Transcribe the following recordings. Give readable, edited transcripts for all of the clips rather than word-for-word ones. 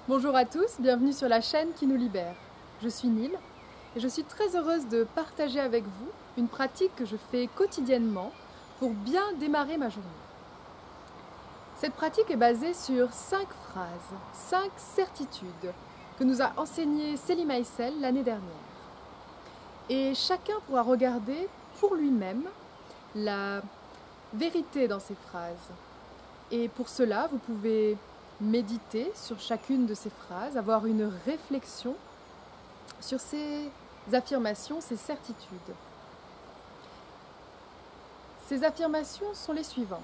Bonjour à tous, bienvenue sur la chaîne qui nous libère. Je suis Nil et je suis très heureuse de partager avec vous une pratique que je fais quotidiennement pour bien démarrer ma journée. Cette pratique est basée sur 5 phrases, 5 certitudes que nous a enseigné Selim Aïssel l'année dernière. Et chacun pourra regarder pour lui-même la vérité dans ces phrases. Et pour cela, vous pouvez méditer sur chacune de ces phrases, avoir une réflexion sur ces affirmations, ces certitudes. Ces affirmations sont les suivantes.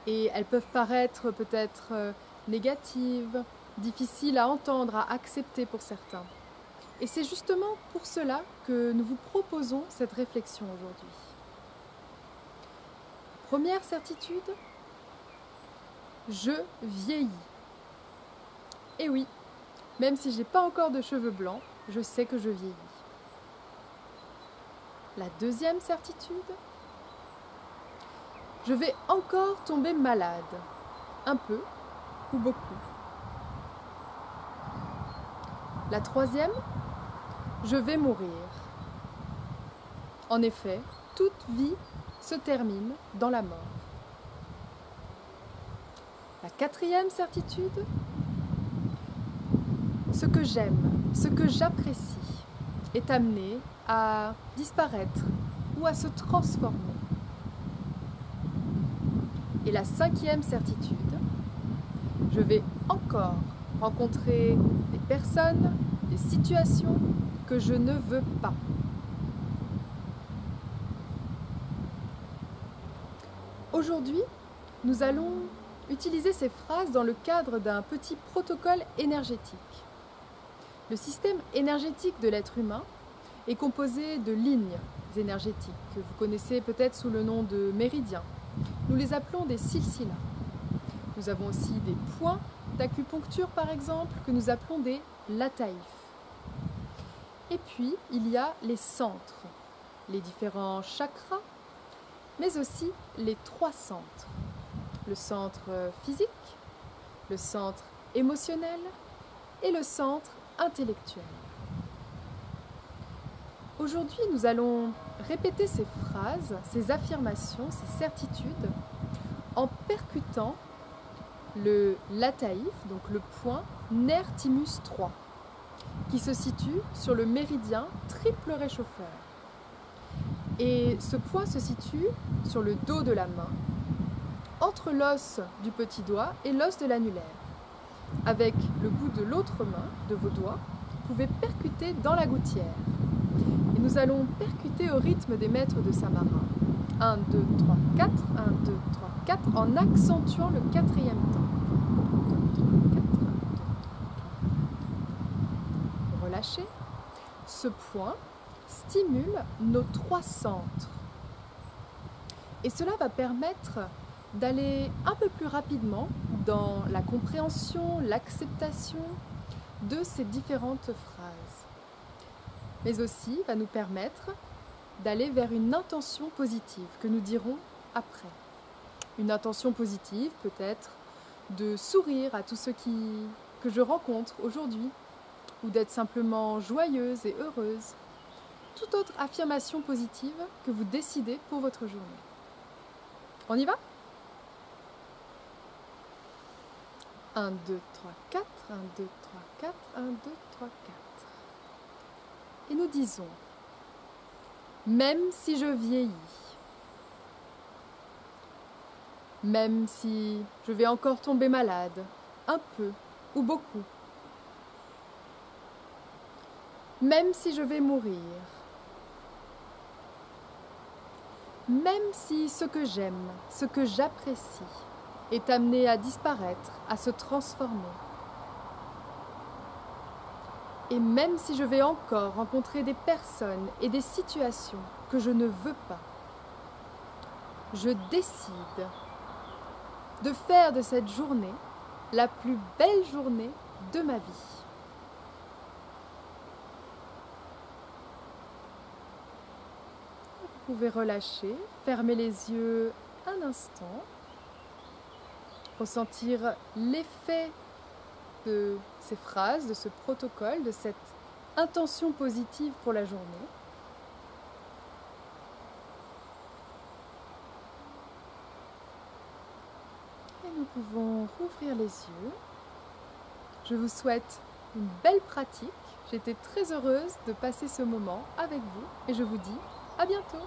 Et elles peuvent paraître peut-être négatives, difficiles à entendre, à accepter pour certains. Et c'est justement pour cela que nous vous proposons cette réflexion aujourd'hui. Première certitude, je vieillis. Et oui, même si je n'ai pas encore de cheveux blancs, je sais que je vieillis. La deuxième certitude, je vais encore tomber malade, un peu ou beaucoup. La troisième, je vais mourir. En effet, toute vie se termine dans la mort. La quatrième certitude, ce que j'aime, ce que j'apprécie est amené à disparaître ou à se transformer. Et la cinquième certitude, je vais encore rencontrer des personnes, des situations que je ne veux pas. Aujourd'hui, nous allons utiliser ces phrases dans le cadre d'un petit protocole énergétique. Le système énergétique de l'être humain est composé de lignes énergétiques que vous connaissez peut-être sous le nom de méridiens. Nous les appelons des silsilas. Nous avons aussi des points d'acupuncture par exemple que nous appelons des lataïfs. Et puis il y a les centres, les différents chakras, mais aussi les 3 centres. Le centre physique, le centre émotionnel et le centre intellectuel. Aujourd'hui, nous allons répéter ces phrases, ces affirmations, ces certitudes en percutant le lataïf, donc le point nerf thymus 3, qui se situe sur le méridien triple réchauffeur. Et ce point se situe sur le dos de la main, entre l'os du petit doigt et l'os de l'annulaire. Avec le bout de l'autre main, de vos doigts, vous pouvez percuter dans la gouttière. Et nous allons percuter au rythme des maîtres de Samara. 1, 2, 3, 4, 1, 2, 3, 4, en accentuant le 4e temps. 4, 1, 2, 3. Relâchez. Ce point stimule nos 3 centres. Et cela va permettre d'aller un peu plus rapidement dans la compréhension, l'acceptation de ces différentes phrases. Mais aussi va nous permettre d'aller vers une intention positive que nous dirons après. Une intention positive peut-être de sourire à tous ceux que je rencontre aujourd'hui ou d'être simplement joyeuse et heureuse. Toute autre affirmation positive que vous décidez pour votre journée. On y va ? 1, 2, 3, 4, 1, 2, 3, 4, 1, 2, 3, 4. Et nous disons, même si je vieillis, même si je vais encore tomber malade, un peu ou beaucoup, même si je vais mourir, même si ce que j'aime, ce que j'apprécie est amené à disparaître, à se transformer. Et même si je vais encore rencontrer des personnes et des situations que je ne veux pas, je décide de faire de cette journée la plus belle journée de ma vie. Vous pouvez relâcher, fermer les yeux un instant, ressentir l'effet de ces phrases, de ce protocole, de cette intention positive pour la journée. Et nous pouvons rouvrir les yeux. Je vous souhaite une belle pratique. J'étais très heureuse de passer ce moment avec vous et je vous dis à bientôt.